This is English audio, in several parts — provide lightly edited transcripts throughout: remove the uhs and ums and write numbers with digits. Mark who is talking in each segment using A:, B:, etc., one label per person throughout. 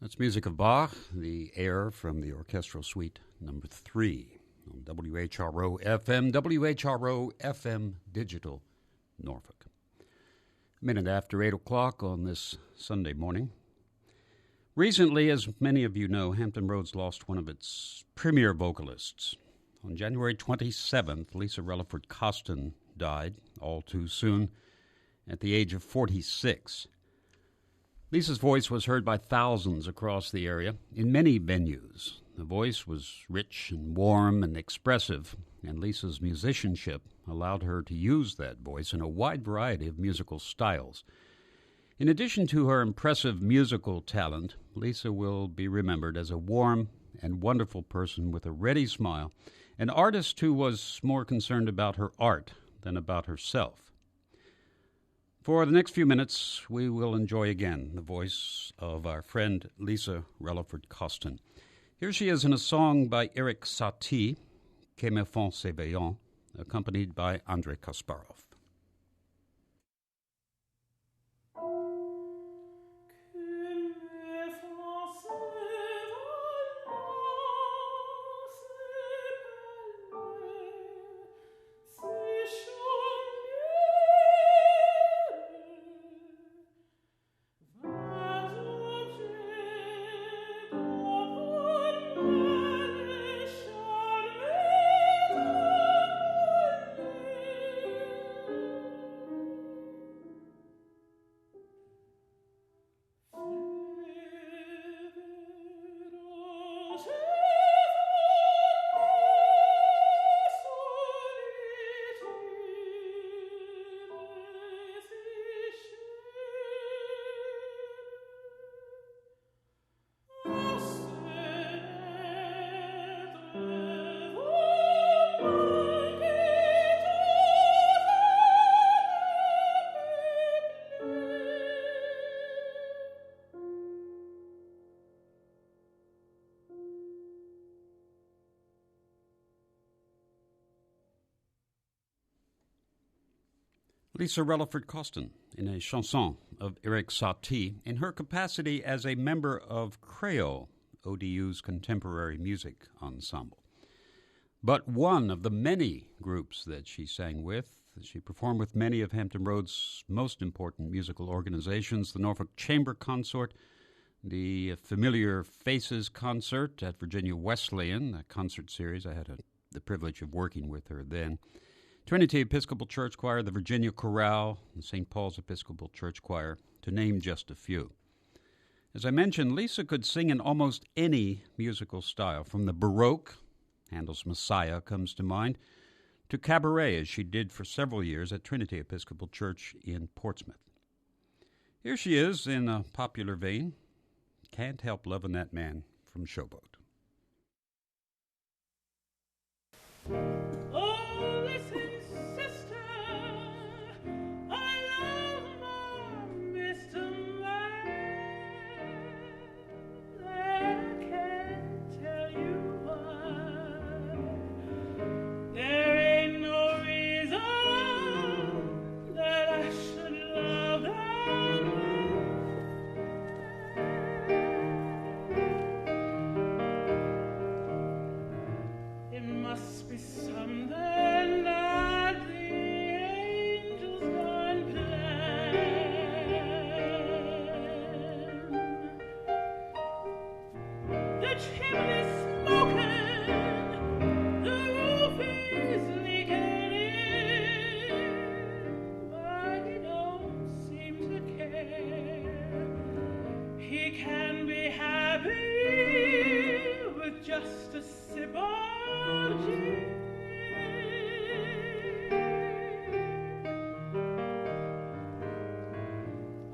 A: That's music of Bach, the air from the Orchestral Suite number 3 on WHRO-FM, WHRO-FM Digital, Norfolk. A minute after 8 o'clock on this Sunday morning. Recently, as many of you know, Hampton Roads lost one of its premier vocalists. On January 27th, Lisa Relaford Coston died, all too soon, at the age of 46. Lisa's voice was heard by thousands across the area in many venues. The voice was rich and warm and expressive, and Lisa's musicianship allowed her to use that voice in a wide variety of musical styles. In addition to her impressive musical talent, Lisa will be remembered as a warm and wonderful person with a ready smile, an artist who was more concerned about her art than about herself. For the next few minutes, we will enjoy again the voice of our friend Lisa Relaford Coston. Here she is in a song by Eric Satie, Que me font ces veillants, accompanied by Andrei Kasparov. Lisa Relaford Coston in a chanson of Eric Satie in her capacity as a member of WHRO, ODU's contemporary music ensemble. But one of the many groups that she sang with, she performed with many of Hampton Roads' most important musical organizations, the Norfolk Chamber Consort, the Familiar Faces Concert at Virginia Wesleyan, a concert series. I had the privilege of working with her then. Trinity Episcopal Church Choir, the Virginia Chorale, and St. Paul's Episcopal Church Choir, to name just a few. As I mentioned, Lisa could sing in almost any musical style, from the Baroque, Handel's Messiah comes to mind, to cabaret, as she did for several years at Trinity Episcopal Church in Portsmouth. Here she is in a popular vein, Can't Help Lovin' That Man from Showboat.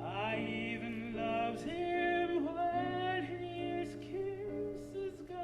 B: I even loves him when his kisses go.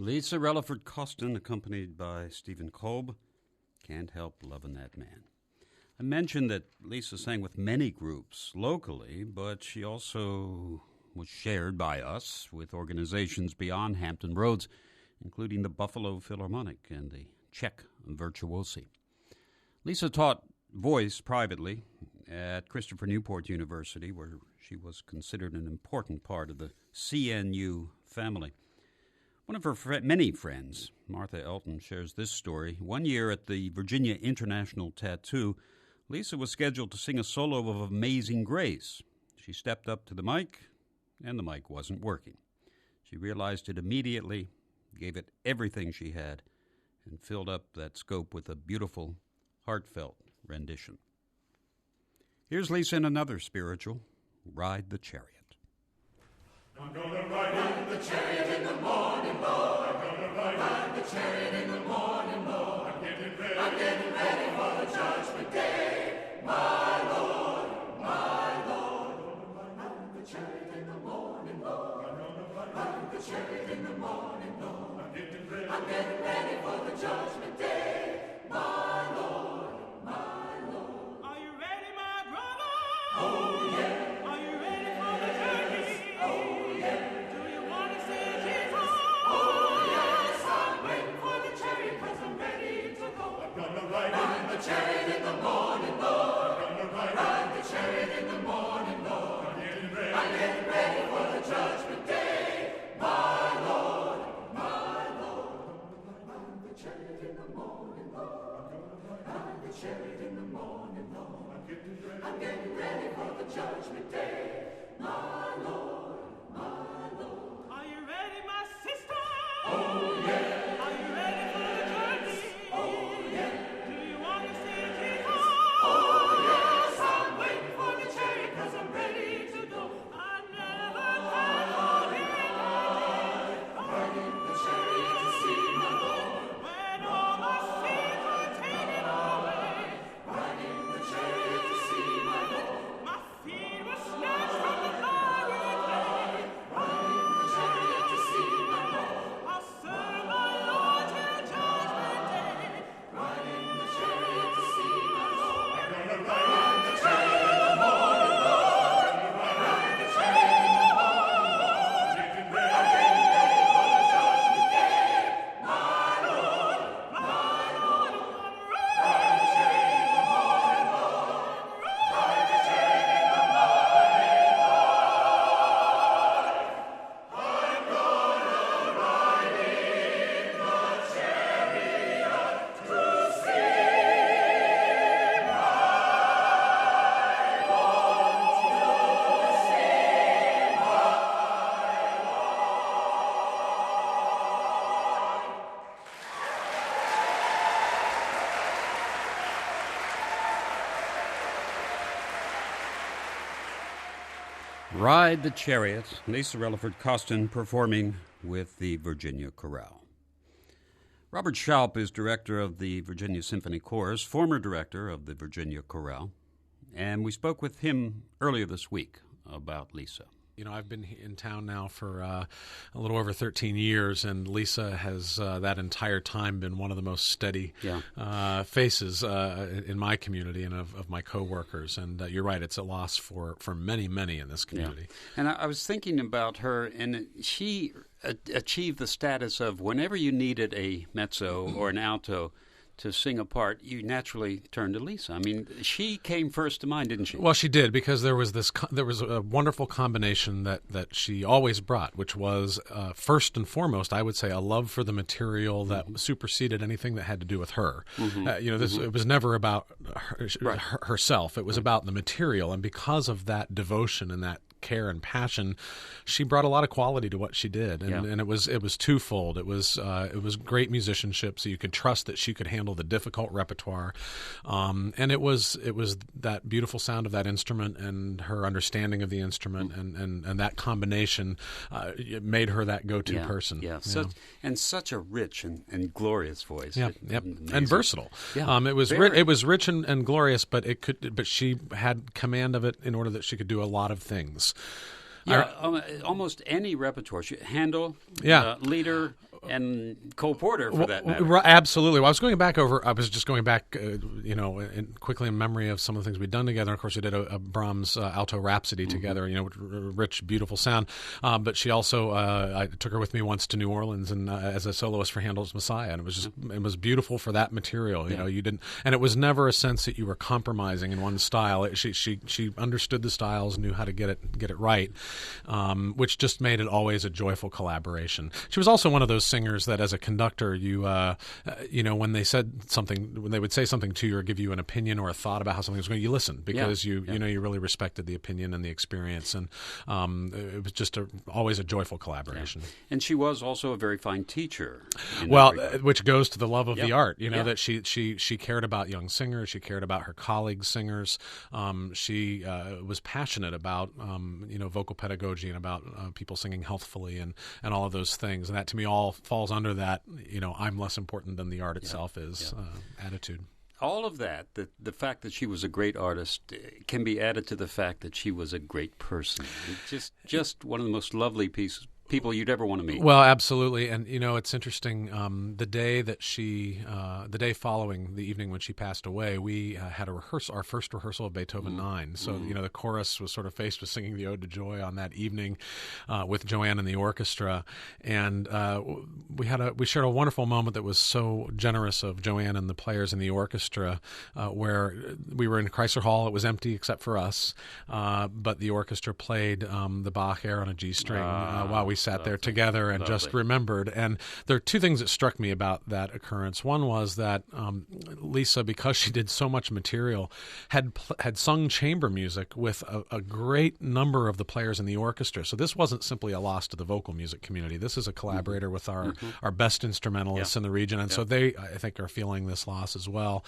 A: Lisa Relaford Coston, accompanied by Stephen Kolb. Can't help loving that man. I mentioned that Lisa sang with many groups locally, but she also was shared by us with organizations beyond Hampton Roads, including the Buffalo Philharmonic and the Czech Virtuosi. Lisa taught voice privately at Christopher Newport University, where she was considered an important part of the CNU family. One of her many friends, Martha Elton, shares this story. One year at the Virginia International Tattoo, Lisa was scheduled to sing a solo of Amazing Grace. She stepped up to the mic, and the mic wasn't working. She realized it immediately, gave it everything she had, and filled up that scope with a beautiful, heartfelt rendition. Here's Lisa in another spiritual, Ride the Chariot.
B: I'm gonna ride in the chariot in the morning, Lord. I'm gonna ride the chariot in the morning, Lord. I'm getting ready for the judgment day, my Lord, my Lord. Ride the chariot in the morning, Lord. Ride the chariot in the morning, Lord. I'm getting ready for the judgment day, my Lord, my Lord.
C: Are you ready, my brother?
B: Oh yeah. Chariot in the morning, Lord. Ride the chariot in the morning, Lord. I'm getting ready for the judgment day, my Lord, my Lord. Ride the chariot in the morning, Lord. Ride the chariot in the morning, Lord. I'm getting ready for the judgment day, my Lord, my Lord.
C: Are you ready, my sister?
B: Oh yeah.
C: Are you ready for the journey?
B: Oh yeah.
C: Oh,
B: yes, I'm waiting for the chariot 'cause I'm ready to go.
C: I never can
B: Riding the chariot to see my Lord.
C: when all my sins are taken away.
B: Riding the chariot to see my Lord.
C: My feet were snatched from the fiery clay.
B: Riding the chariot to see my Lord.
C: I'll serve my Lord till judgment day.
B: Riding the chariot to see my Lord.
C: Ride
B: the chariot in the morning, Lord. Ride the chariot in the morning, Lord. I'm getting ready for the judgment day, my Lord, my Lord. Ride the chariot in the morning, Lord. Ride the chariot in the morning, Lord. I'm gonna ride in the chariot to see.
A: Ride the Chariot, Lisa Relaford Coston performing with the Virginia Chorale. Robert Schaup is director of the Virginia Symphony Chorus, former director of the Virginia Chorale, and we spoke with him earlier this week about Lisa.
D: You know, I've been in town now for a little over 13 years, and Lisa has that entire time been one of the most steady faces in my community and of my coworkers. And you're right, it's a loss for many, many in this community.
A: Yeah. And I was thinking about her, and she achieved the status of whenever you needed a mezzo or an alto to sing a part, you naturally turn to Lisa. I mean, she came first to mind, didn't she?
D: Well, she did, because there was a wonderful combination that she always brought, which was first and foremost, I would say, a love for the material that superseded anything that had to do with her. It was never about herself. It was about the material, and because of that devotion and that care and passion, she brought a lot of quality to what she did, and it was twofold. It was great musicianship, so you could trust that she could handle the difficult repertoire, and it was that beautiful sound of that instrument and her understanding of the instrument, and that combination made her that go-to person.
A: Yeah, such a rich and glorious voice.
D: And versatile.
A: Yeah,
D: it was rich and glorious, but she had command of it in order that she could do a lot of things.
A: Yeah, almost any repertoire. Handel, Lieder, and Cole Porter, for that matter.
D: Absolutely. Well, I was just going back, quickly in memory of some of the things we'd done together. Of course, we did a Brahms alto Rhapsody together, with rich, beautiful sound. But she also, I took her with me once to New Orleans and as a soloist for Handel's Messiah, and it was beautiful for that material. You didn't, and it was never a sense that you were compromising in one style. She understood the styles, knew how to get it right, which just made it always a joyful collaboration. She was also one of those singers that, as a conductor, when they would say something to you or give you an opinion or a thought about how something was going, you listened because you really respected the opinion and the experience, and it was just always a joyful collaboration. Yeah.
A: And she was also a very fine teacher.
D: Which goes to the love of the art. That she cared about young singers, she cared about her colleagues singers. She was passionate about vocal pedagogy and about people singing healthfully and all of those things. And that, to me, all falls under that, I'm less important than the art itself is attitude.
A: All of that, the fact that she was a great artist, can be added to the fact that she was a great person. Just one of the most lovely people you'd ever want to meet.
D: Well, absolutely. And, it's interesting. The day following the evening when she passed away, we had our first rehearsal of Beethoven 9. So, the chorus was sort of faced with singing the Ode to Joy on that evening with Joanne and the orchestra. And we shared a wonderful moment that was so generous of Joanne and the players in the orchestra, where we were in Chrysler Hall. It was empty except for us, but the orchestra played the Bach air on a G string while we sat there together and just remembered. And there are two things that struck me about that occurrence. One was that Lisa, because she did so much material, had sung chamber music with a great number of the players in the orchestra. So this wasn't simply a loss to the vocal music community. This is a collaborator with our best instrumentalists in the region, and so they, I think, are feeling this loss as well.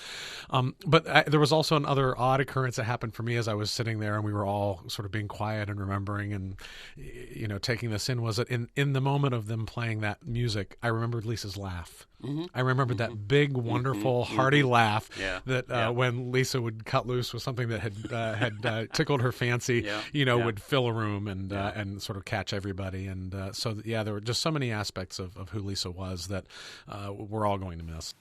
D: But there was also another odd occurrence that happened for me as I was sitting there, and we were all sort of being quiet and remembering and taking this in, was that in the moment of them playing that music, I remembered Lisa's laugh. I remembered that big, wonderful, hearty laugh that when Lisa would cut loose with something that had tickled her fancy, would fill a room and sort of catch everybody. And there were just so many aspects of who Lisa was that we're all going to miss.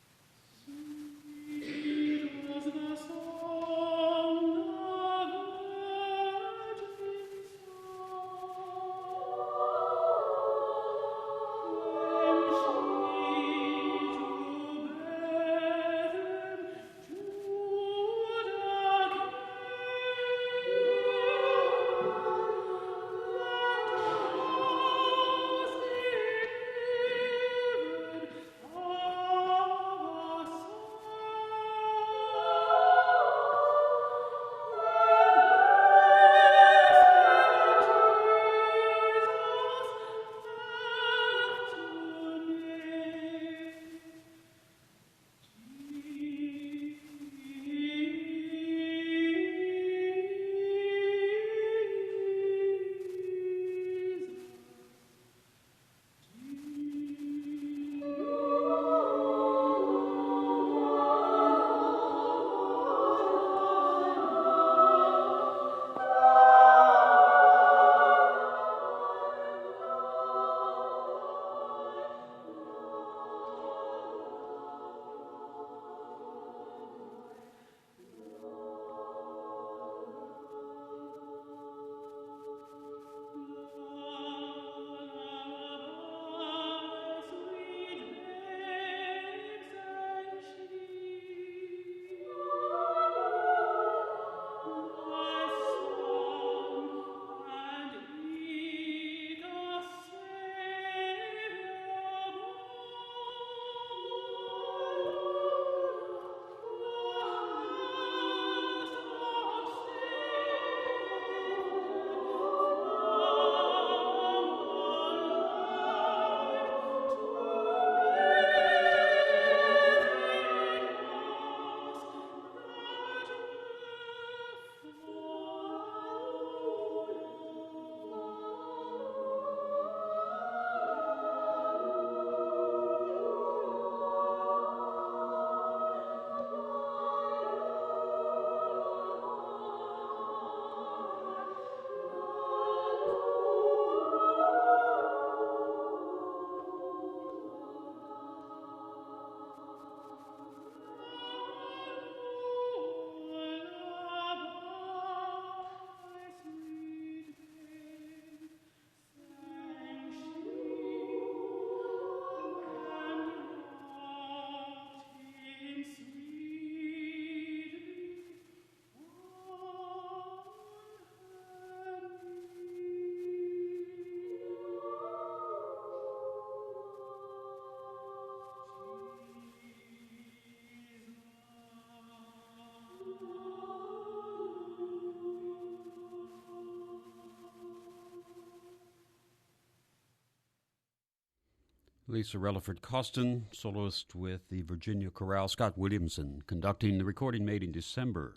A: Lisa Relaford Coston, soloist with the Virginia Chorale. Scott Williamson conducting. The recording made in December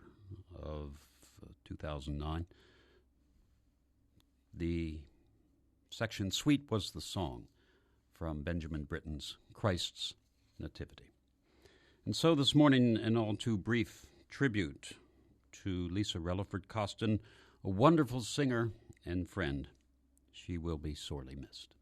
A: of 2009. The section Sweet Was the Song from Benjamin Britten's Christ's Nativity. And so this morning, an all too brief tribute to Lisa Relaford Coston, a wonderful singer and friend. She will be sorely missed.